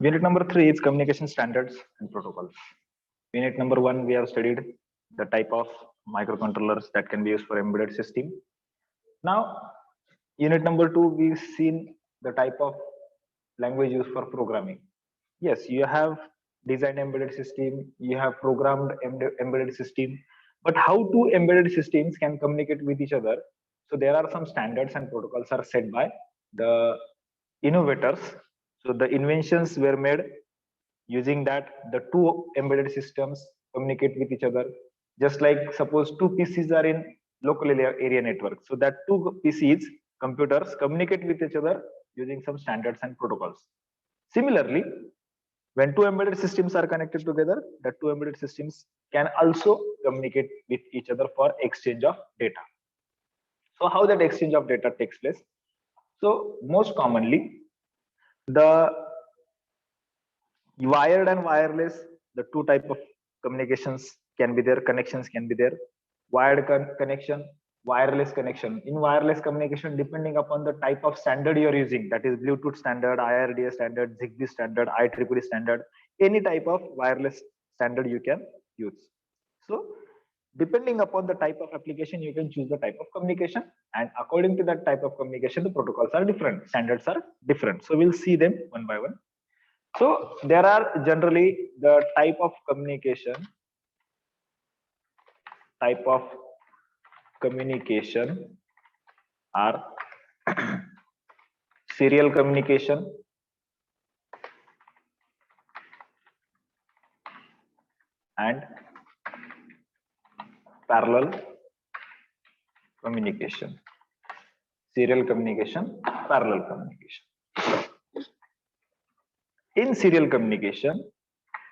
Unit number 3 is communication standards and protocols. Unit number 1, we have studied the type of microcontrollers that can be used for embedded system. Now, unit number 2, we've seen the type of language used for programming. Yes, you have designed embedded system, you have programmed embedded system, but how two embedded systems can communicate with each other? So there are some standards and protocols are set by the innovators. So the inventions were made using that the two embedded systems communicate with each other. Just like suppose two PCs are in local area network. So that two PCs, computers communicate with each other using some standards and protocols. Similarly, when two embedded systems are connected together, the two embedded systems can also communicate with each other for exchange of data. So how that exchange of data takes place? So most commonly, the wired and wireless, the two type of communications can be there, connections can be there. Wired connection, wireless connection. In wireless communication, depending upon the type of standard you are using, that is Bluetooth standard, IRDA standard, Zigbee standard, IEEE standard, any type of wireless standard you can use. So depending upon the type of application, you can choose the type of communication, and according to that type of communication, the protocols are different, standards are different. So we'll see them one by one. So there are generally the type of communication are serial communication, and parallel communication. Serial communication, parallel communication. In serial communication,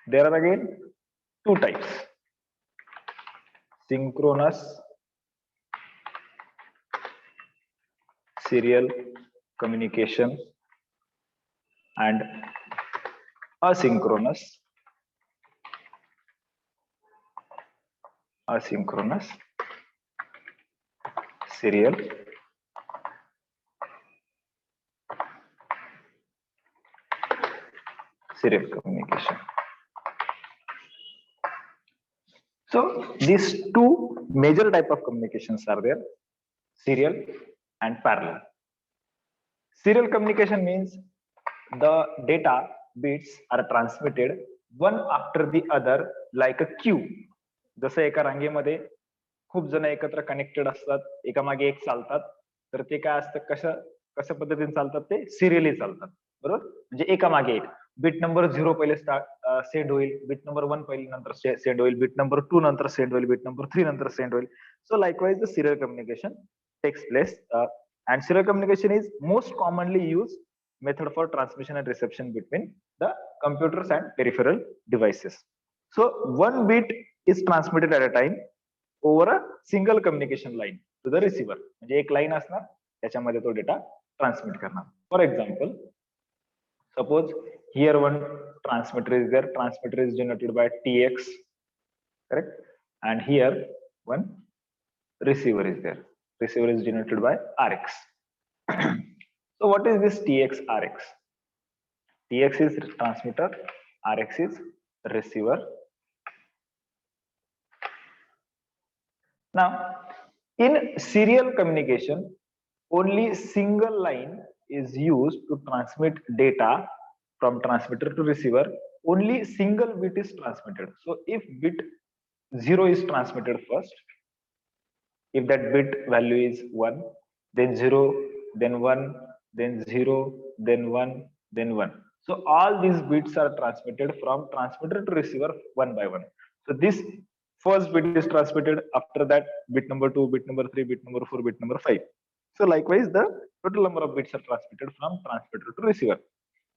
there are again two types: synchronous serial communication and asynchronous serial communication. So these two major type of communications are there: serial and parallel. Serial communication means the data bits are transmitted one after the other like a queue. जसं एका रांगेमध्ये खूप जण एकत्र connected असतात, एकामागे एक चालतात, तर ते काय असतं, कशा पद्धतीने चालतात, ते सिरियली चालतात, बरोबर. म्हणजे एकामागे एक बिट नंबर 0 पहिले सेंड होईल, बिट नंबर 1 पहिले नंतर सेंड होईल, बिट नंबर 2 नंतर सेंड होईल, बिट नंबर 3 नंतर सेंड होईल. सो likewise the serial communication takes place, and serial communication is most commonly used method for transmission and reception between the computers and peripheral devices. So one bit is transmitted at a time over a single communication line to the receiver. म्हणजे एक line असणार, त्याच्यामध्ये तो data transmit करणार. For example, suppose here one transmitter is there, transmitter is denoted by TX, correct, and here one receiver is there, receiver is denoted by RX. So what is this TX RX? TX is transmitter, RX is receiver. Now in serial communication, only single line is used to transmit data from transmitter to receiver. Only single bit is transmitted. So if bit 0 is transmitted first, if that bit value is 1, then 0, then 1, then 0, then 1, then 1. So all these bits are transmitted from transmitter to receiver one by one. So this first bit is transmitted, after that bit number 2, bit number 3, bit number 4, bit number 5. So likewise, the total number of bits are transmitted from transmitter to receiver.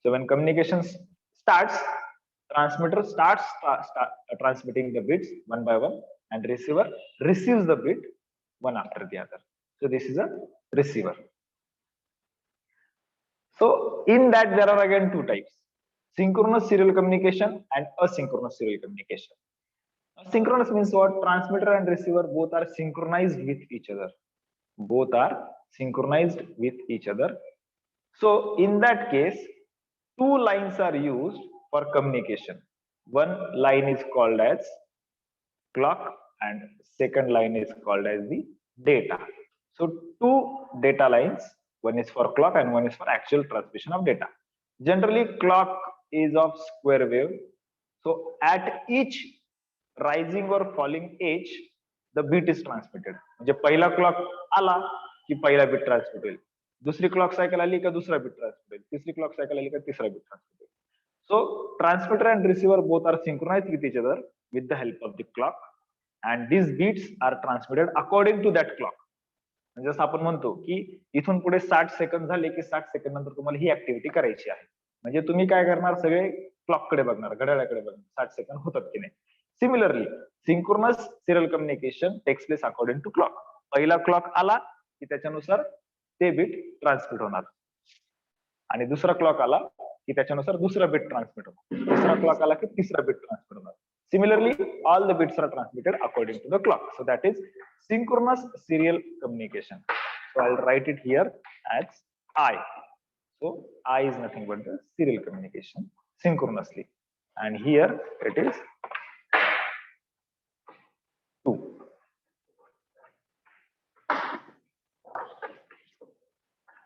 So when communications starts, transmitter starts transmitting the bits one by one, and receiver receives the bit one after the other. So this is a receiver. So in that there are again two types: synchronous serial communication and asynchronous serial communication. Synchronous means what? Transmitter and receiver both are synchronized with each other. Both are synchronized with each other. So in that case, two lines are used for communication. One line is called as clock and second line is called as the data. So two data lines, one is for clock and one is for actual transmission of data. Generally clock is of square wave. So at each rising or falling edge, the bit is transmitted. म्हणजे पहिला clock आला की पहिला bit transmit होईल, दुसरी clock cycle आली का दुसरा बिट ट्रान्समिट होईल, तिसरी क्लॉक सायकल आली का तिसरा बिट ट्रान्समिट होईल. So transmitter and receiver both are synchronized with each other with the help of the clock, and these beats are transmitted according to that clock. म्हणजे जसं आपण म्हणतो की इथून पुढे 60 सेकंद झाले की 60 सेकंद नंतर तुम्हाला ही ऍक्टिव्हिटी करायची आहे. म्हणजे तुम्ही काय करणार, सगळे क्लॉक कडे बघणार, घड्याळाकडे बघणार 60 सेकंद होतात की नाही. Similarly synchronous serial communication takes place according to clock. पहिला क्लॉक आला की त्याच्यानुसार ते बिट ट्रान्समिट होणार आणि दुसरा क्लॉक आला की त्याच्यानुसार दुसरा बिट ट्रान्समिट होणार, तिसरा क्लॉक आला की तिसरा बिट ट्रान्समिट होणार. Similarly, all the bits are transmitted according to the clock. So that is synchronous serial communication. So I'll write it here as I. So I is nothing but the serial communication synchronously. And here it is 2.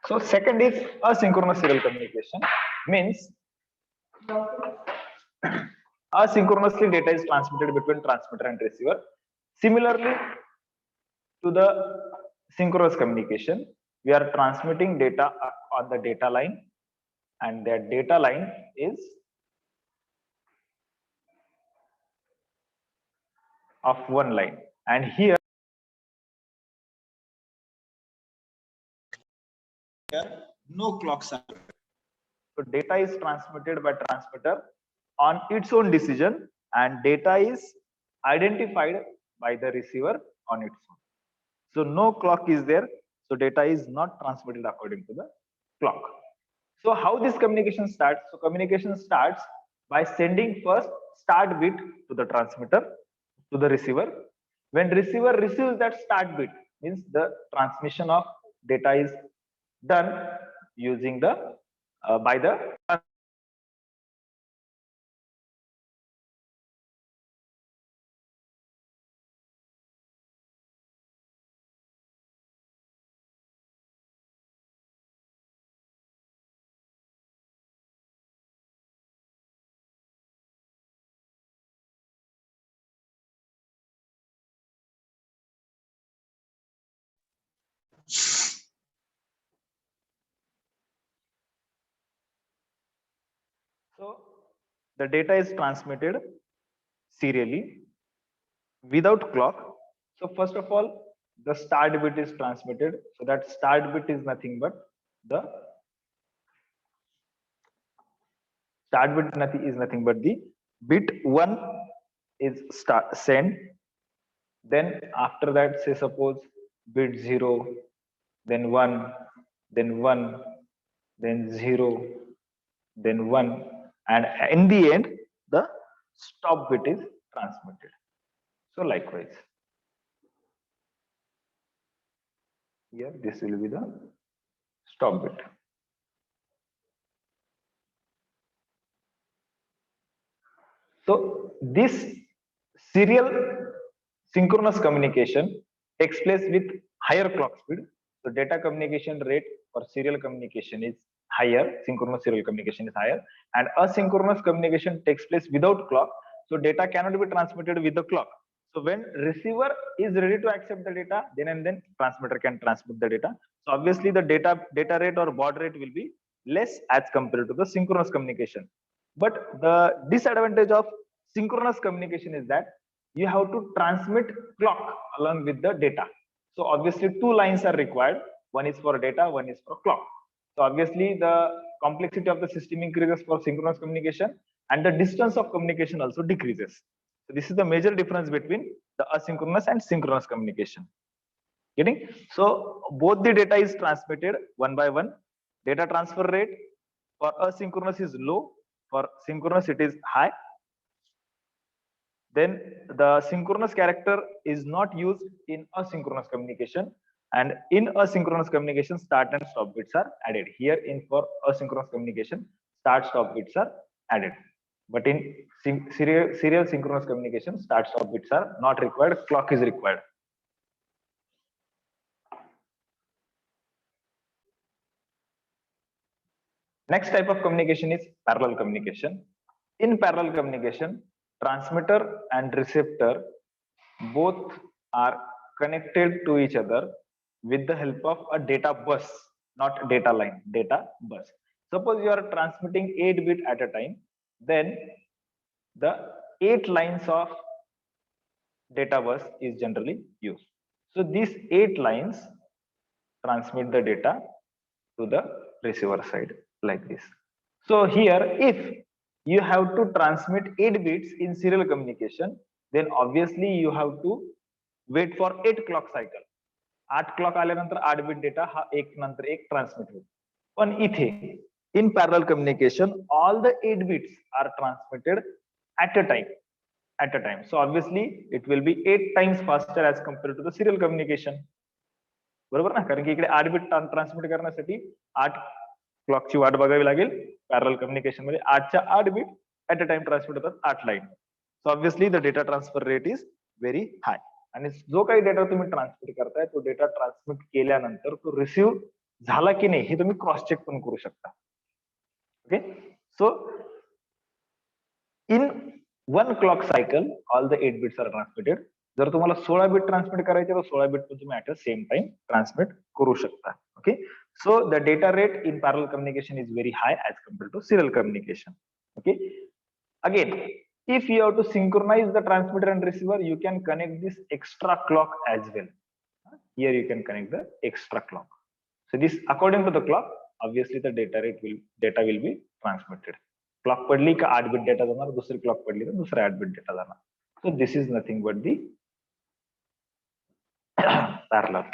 So second is asynchronous serial communication, means asynchronously data is transmitted between transmitter and receiver. Similarly to the synchronous communication, we are transmitting data on the data line, and that data line is of one line, and here no clocks are. So data is transmitted by transmitter on its own decision, and data is identified by the receiver on its own. So no clock is there, so data is not transmitted according to the clock. So how this communication starts? So communication starts by sending first start bit to the transmitter, to the receiver. When receiver receives that start bit, means the transmission of data is done using the by the so the data is transmitted serially without clock. So first of all, the start bit is transmitted. So that start bit is nothing but the start bit is nothing but the bit 1 is send. Then after that, say suppose bit 0, then 1, then 1, then 0, then 1, and in the end the stop bit is transmitted. So likewise here this will be the stop bit. So this serial synchronous communication takes place with higher clock speed. So data communication rate for serial communication is higher, synchronous serial communication is higher, and asynchronous communication takes place without clock. So data cannot be transmitted with the clock. So when receiver is ready to accept the data, then and then transmitter can transmit the data. So obviously the data rate or baud rate will be less as compared to the synchronous communication. But the disadvantage of synchronous communication is that you have to transmit clock along with the data. So obviously two lines are required. One is for data, one is for clock. So obviously the complexity of the system increases for synchronous communication, and the distance of communication also decreases. So this is the major difference between the asynchronous and synchronous communication. Getting? So both the data is transmitted one by one. Data transfer rate for asynchronous is low, for synchronous it is high. Then the synchronous character is not used in asynchronous communication, and in asynchronous communication start and stop bits are added. Here in for asynchronous communication, start stop bits are added. But in serial synchronous communication, start stop bits are not required, clock is required. Next type of communication is parallel communication. In parallel communication, transmitter and receptor both are connected to each other with the help of a data bus, not data line, data bus. Suppose you are transmitting 8 bit at a time, then the 8 lines of data bus is generally used. So these 8 lines transmit the data to the receiver side like this. So here, if you have to transmit 8 bits in serial communication, then obviously you have to wait for 8 clock cycle. 8 clock आल्यानंतर 8 bit data हा एक नंतर एक transmit होईल. पण इथे in parallel communication all the 8 bits are transmitted at a time. So obviously it will be 8 times faster as compared to the serial communication. बरोबर ना, कारण की इकडे 8 बिट ट्रान्समिट करण्यासाठी 8 क्लॉकची वाट बघावी लागेल. पॅरलल कम्युनिकेशन मध्ये 8च्या 8 bit at a time transmit होतात 8 line. So obviously the data transfer rate is very high. आणि जो काही डेटा तुम्ही ट्रान्समिट करताय तो डेटा ट्रान्समिट केल्यानंतर तो रिसिव्ह झाला की नाही हे तुम्ही क्रॉस चेक पण करू शकता. Okay, so in 1 clock cycle all the 8 bits are transmitted. जर तुम्हाला 16 बिट ट्रान्समिट करायचे तर 16 बिट पण तुम्ही at a same time transmit करू शकता. Okay, so the data rate in parallel communication is very high as compared to serial communication. Okay, again, if you have to synchronize the transmitter and receiver, you can connect this extra clock as well. Here you can connect the extra clock. So this according to the clock, obviously the data will be transmitted. Clock पडली का 8 bit data जाणार, दुसरी clock पडली तर दुसरा 8 bit data जाणार. So this is nothing but the parallel.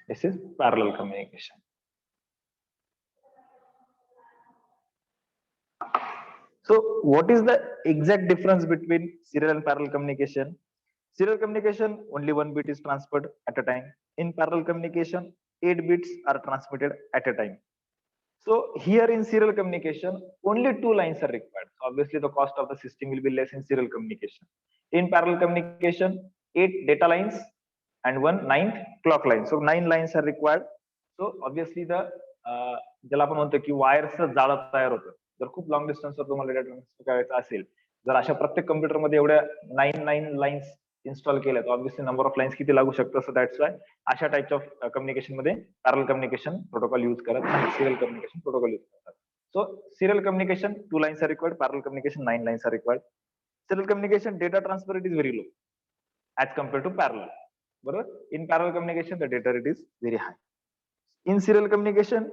This is parallel communication. So what is the exact difference between serial and parallel communication? Serial communication, only 1 bit is transferred at a time. In parallel communication, 8 bits are transmitted at a time. So here in serial communication, only 2 lines are required. So obviously the cost of the system will be less in serial communication. In parallel communication, 8 data lines and 1 9th clock line. So 9 lines are required. So obviously the ज्याला आपण म्हणतो की वायरचं जाळं तयार होतं. जर खूप long डिस्टन्सवर तुम्हाला डेटा ट्रान्सफर करायचा असेल, जर अशा प्रत्येक कम्प्युटरमध्ये एवढ्या 9 लाईन्स इन्स्टॉल केल्या तर ऑब्विसली नंबर ऑफ लाईन्स किती लागू शकतं. सो दॅट्स वाय अशा टाइप्स ऑफ कम्युनिकेशन मध्ये पॅरलल कम्युनिकेशन प्रोटोकॉल यूज करत नाही, सिरियल कम्युनिकेशन प्रोटोकॉल यूज करतात. So serial communication 2 lines are required, parallel communication 9 lines are required. Serial communication data transfer rate is very low as compared to parallel. बरोबर, in parallel communication the data rate is very high. In serial communication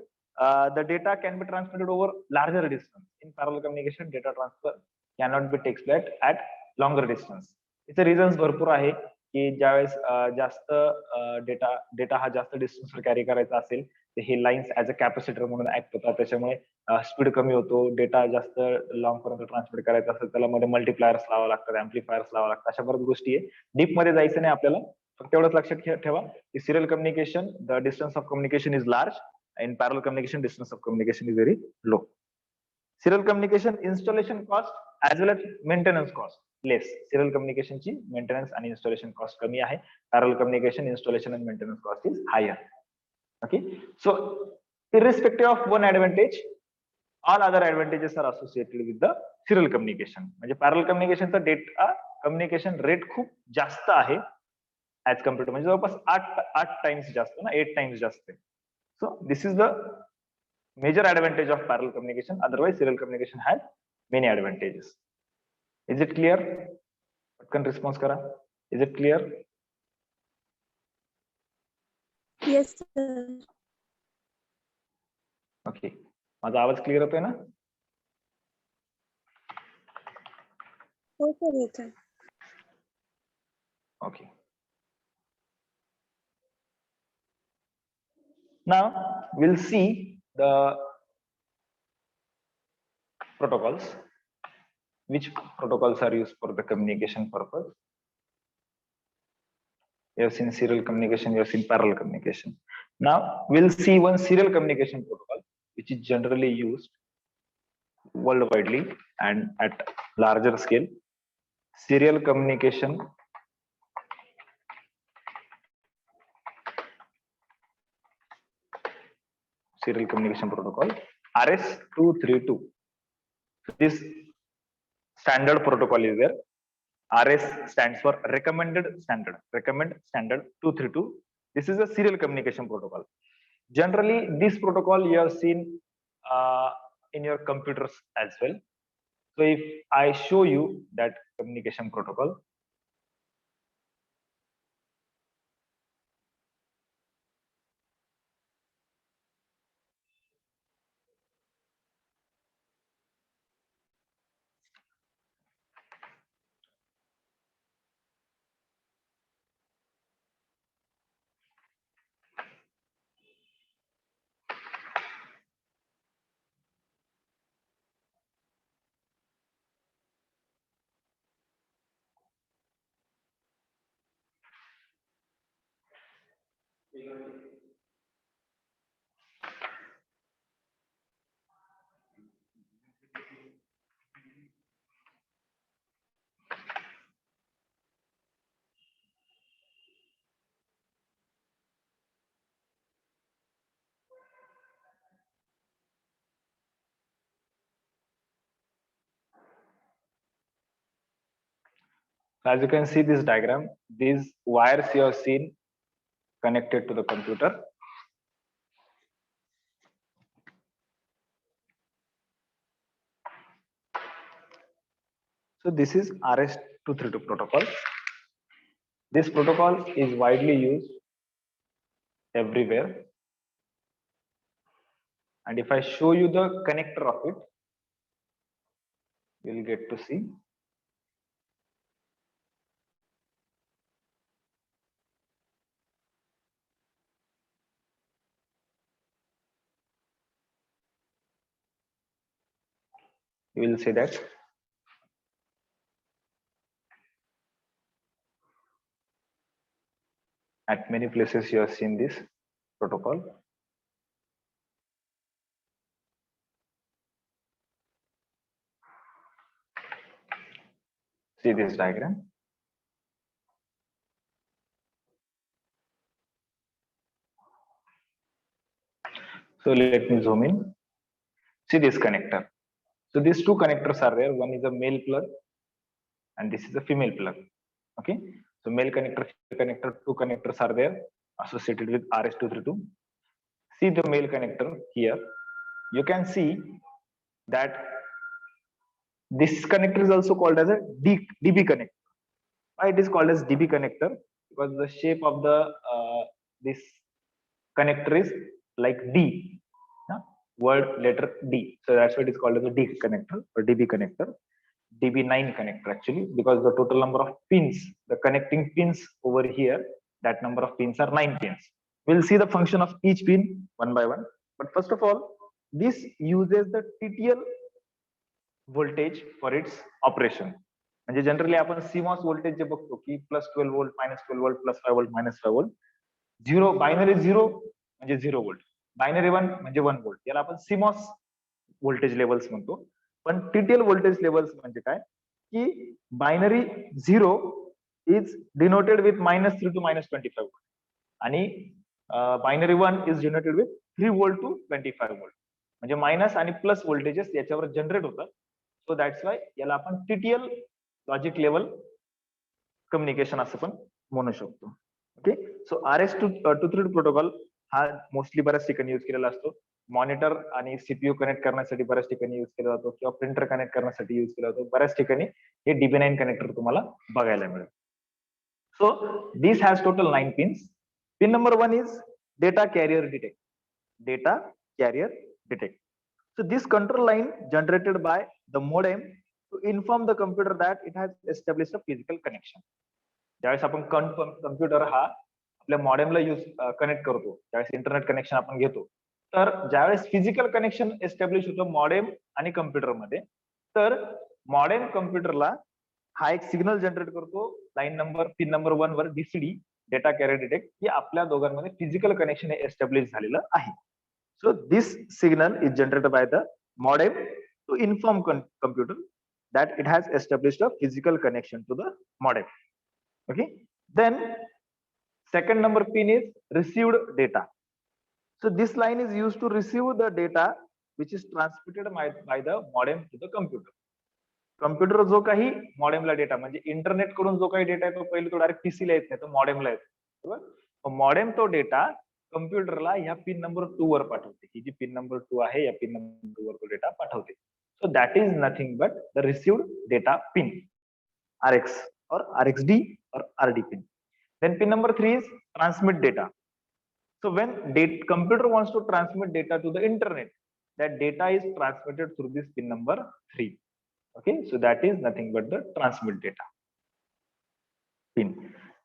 the data can be transmitted over larger distance. In parallel communication data transfer cannot be takes place at longer distance. इथे reasons भरपूर आहे की ज्यावेळेस जास्त data हा जास्त डिस्टन्सवर carry करायचा असेल तर हे लाईन्स ऍज अ कॅपॅसिटर म्हणून ऍक्ट होतात. त्याच्यामुळे स्पीड कमी होतो. डेटा जास्त लॉंग पर्यंत ट्रान्समिट करायचा असेल त्याला मध्ये मल्टिप्लायर्स लावा लागतात, अँप्लिफायर्स लावा लागतात. अशा बऱ्याच गोष्टी आहे. डीप मध्ये जायचं नाही आपल्याला, फक्त एवढंच लक्षात ठेवा की serial communication the distance of communication is large. In parallel communication, distance of communication is very low. Serial communication installation cost as well as maintenance cost less. Serial communication ची maintenance आणि installation cost कमी आहे. Parallel communication installation and maintenance cost is higher. Okay, so irrespective of one advantage, all other advantages are associated with the serial communication. म्हणजे parallel communication चा data communication rate खूप जास्त आहे as compared to म्हणजे जवळपास 8 times जास्त ना, 8 times जास्त. So this is the major advantage of parallel communication. Otherwise, serial communication has many advantages. Is it clear? Can response kara? Is it clear? Yes, sir. Okay. माझा आवाज clear होतोय ना? हो सर, येतोय. Okay. Now we'll see the protocols. Which protocols are used for the communication purpose? You have seen serial communication, you have seen parallel communication. Now we'll see one serial communication protocol which is generally used worldwidely and at larger scale. Serial communication protocol, RS-232. This standard protocol is there. RS stands for recommended standard. Recommend standard 232. This is a serial communication protocol. Generally, this protocol you have seen in your computers as well. So if I show you that communication protocol, as you can see this diagram, these wires you have seen connected to the computer. So this is RS-232 protocol. This protocol is widely used everywhere. And if I show you the connector of it, you'll get to see. You will see that at many places you have seen this protocol. See this diagram. So let me zoom in. See this connector. So these two connectors are there. One is a male plug and this is a female plug. Okay. So male connector, female connector, two connectors are there associated with RS-232. See the male connector here. You can see that this connector is also called as a DB connector. Why it is called as DB connector? Because the shape of the this connector is like D, word letter D. So that's why it is called as a D connector or DB connector. DB9 connector actually, because the total number of pins, the connecting pins over here, that number of pins are 9 pins. We'll see the function of each pin one by one. But first of all, this uses the TTL voltage for its operation. म्हणजे generally आपण CMOS voltage जे बघतो की +12 volt -12 volt +5 volt -5 volt, zero binary 0 म्हणजे 0 volt, binary 1 म्हणजे 1 volt, याला आपण CMOS voltage levels म्हणतो. पण TTL व्होल्टेज लेवल्स म्हणजे काय की binary 0 is denoted with -3 to -25 volt आणि binary 1 is denoted with 3 volt to 25 volt. म्हणजे मायनस आणि प्लस व्होल्टेजेस याच्यावर जनरेट होतात. सो दॅट्स वाय याला आपण TTL लॉजिक लेवल कम्युनिकेशन असं पण म्हणू शकतो. ओके. सो RS-232 प्रोटोकॉल हा मोस्टली बऱ्याच ठिकाणी युज केलेला असतो. मॉनिटर आणि CPU कनेक्ट करण्यासाठी बऱ्याच ठिकाणी युज केला जातो किंवा प्रिंटर कनेक्ट करण्यासाठी युज केला जातो. बऱ्याच ठिकाणी हे DB9 कनेक्टर तुम्हाला बघायला मिळेल. So this has total 9 pins. Pin number 1 is data carrier detect. Data carrier detect. So this control line generated by the modem to inform the computer that it has established a physical connection. ज्यावेळेस आपण computer हा आपल्या मॉडेमला connect करतो, त्यावेळेस internet connection आपण घेतो, तर ज्यावेळेस फिजिकल कनेक्शन एस्टॅब्लिश होतं मॉडेम आणि कम्प्युटरमध्ये, तर मॉडेम कम्प्युटरला हा एक सिग्नल जनरेट करतो लाईन नंबर पिन नंबर 1 वर DCD डेटा कॅरियर डिटेक्ट, की आपल्या दोघांमध्ये फिजिकल कनेक्शन एस्टॅब्लिश झालेलं आहे. So this signal is generated by the modem to inform computer that it has established a physical connection to the modem. Okay. Then second number pin is received data. So this line is used to receive the data which is transmitted by the modem to the computer. Computer जो काही मॉडेमला data म्हणजे internet कडून जो काही data येतो पहिले तो direct पीसीला येत नाही तो मॉडेमला येतो बरोबर मॉडेम तो डेटा कम्प्युटरला ह्या पिन नंबर 2 वर पाठवते ही जी पिन नंबर 2 आहे या पिन नंबर 2 वर तो डेटा पाठवते so that is nothing but the received data pin RX or RXD or RD pin. Then pin number 3 is transmit data. So when computer wants to transmit data to the internet, that data is transmitted through this pin number 3. Okay, so that is nothing but the transmit data pin.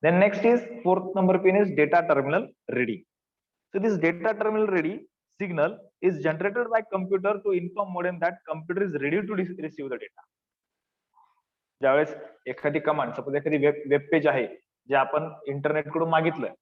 Then next is fourth number pin is data terminal ready. So this data terminal ready signal is generated by computer to inform modem that computer is ready to receive the data. ज्यावेळेस एखादी command suppose एखादी web page आहे जे आपण internet कडून मागितलं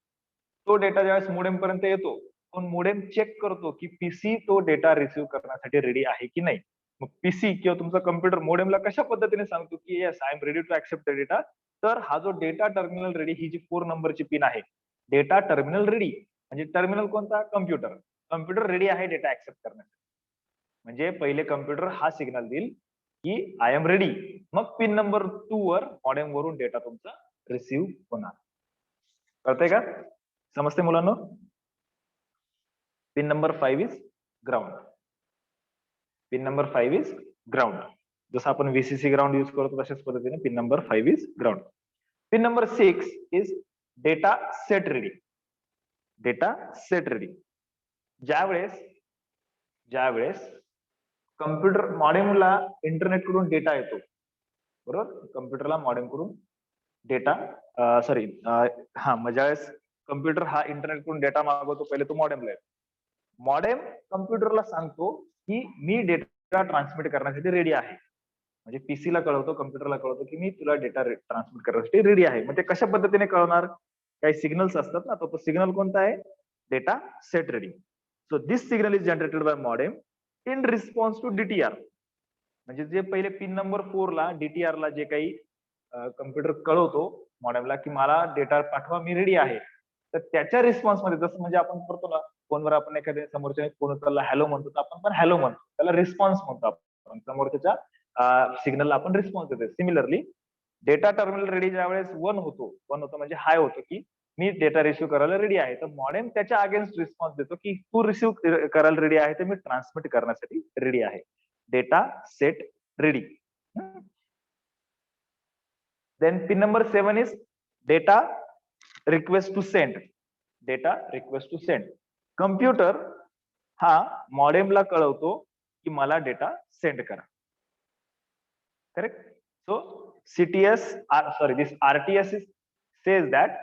तो data ज्यावेळेस modem पर्यंत येतो पण मोडेम चेक करतो की पीसी तो डेटा रिसीव्ह करण्यासाठी रेडी आहे की नाही मग पीसी किंवा तुमचा कम्प्युटर मोडेमला कशा पद्धतीने सांगतो की yes I am ready to accept the data तर हा जो डेटा टर्मिनल रेडी ही जी 4 नंबरची पिन आहे डेटा टर्मिनल रेडी म्हणजे टर्मिनल कोणता कम्प्युटर रेडी आहे डेटा ऍक्सेप्ट करण्यासाठी म्हणजे पहिले कम्प्युटर हा सिग्नल देईल की आय एम रेडी मग पिन नंबर 2 वर मॉडेम वरून डेटा तुमचा रिसीव्ह होणार कळतंय का समजते मुलांना pin number 5 is ground pin number 5 is ground जसं आपण व्हीसीसी ग्राउंड यूज करतो तशाच पद्धतीने pin number 5 is ground pin number 6 is data set ready data set ready ज्यावेळेस कम्प्युटर मॉडेमला इंटरनेट कडून डेटा येतो बरोबर कम्प्युटरला मॉडेम कडून डेटा सॉरी ज्यावेळेस कम्प्युटर हा इंटरनेट कडून डेटा मागवतो पहिले तो मॉडेमला येतो मॉडेम कम्प्युटरला सांगतो की मी डेटा ट्रान्समिट करण्यासाठी रेडी आहे म्हणजे पीसीला कळवतो कम्प्युटरला कळवतो की मी तुला डेटा ट्रान्समिट करण्यासाठी रेडी आहे मग ते कशा पद्धतीने कळवणार काही सिग्नल्स असतात ना तो सिग्नल कोणता आहे data set ready so this signal is generated by modem in response to DTR म्हणजे जे पहिले पिन नंबर 4 ला डीटीआर ला जे काही कम्प्युटर कळवतो मॉडेमला की मला डेटा पाठवा मी रेडी आहे तर त्याच्या रिस्पॉन्स मध्ये जसं म्हणजे आपण करतो ना फोनवर आपण एखाद्या समोरच्या फोन उचलला हॅलो म्हणतो तर आपण पण हॅलो म्हणतो त्याला रिस्पॉन्स म्हणतो आपण समोरच्या सिग्नलला आपण रिस्पॉन्स देतो सिमिलरली डेटा टर्मिनल रेडी ज्यावेळेस 1 होतो म्हणजे हाय होतो की मी डेटा रिसिव्ह करायला रेडी आहे तर मॉडेम त्याच्या अगेन्स्ट रिस्पॉन्स देतो की तू रिसिव्ह करायला रेडी आहे तर मी ट्रान्समिट करण्यासाठी रेडी आहे data set ready then pin number 7 is data request to send data request to send computer हा मॉडेमला कळवतो की मला डेटा सेंड करा correct so CTS this RTS says that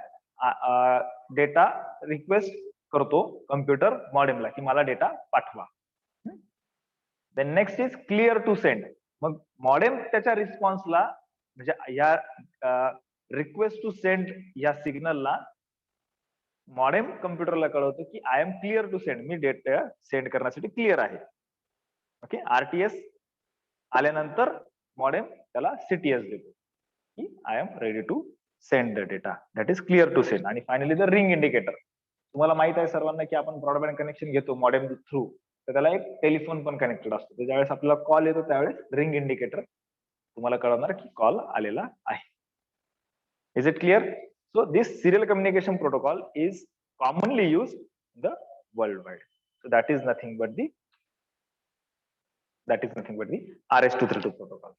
data request करतो कम्प्युटर मॉडेमला की मला डेटा पाठवा then next is clear to send मग मॉडेम त्याच्या रिस्पॉन्सला म्हणजे या रिक्वेस्ट टू सेंड या सिग्नलला मॉडेम कम्प्युटरला कळवतो की I am clear to send me data send करण्यासाठी क्लिअर आहे ओके आरटीएस आल्यानंतर मॉडेम त्याला सीटीएस देतो की I am ready to send the data that is clear to send आणि फायनली द रिंग इंडिकेटर तुम्हाला माहित आहे सर्वांना की आपण ब्रॉडबँड कनेक्शन घेतो मॉडेम थ्रू तर त्याला एक टेलिफोन पण कनेक्टेड असतो ज्यावेळेस आपल्याला कॉल येतो त्यावेळेस रिंग इंडिकेटर तुम्हाला कळवणार की कॉल आलेला आहे is it clear so this serial communication protocol is commonly use in the world wide so that is nothing but the RS-232 protocol.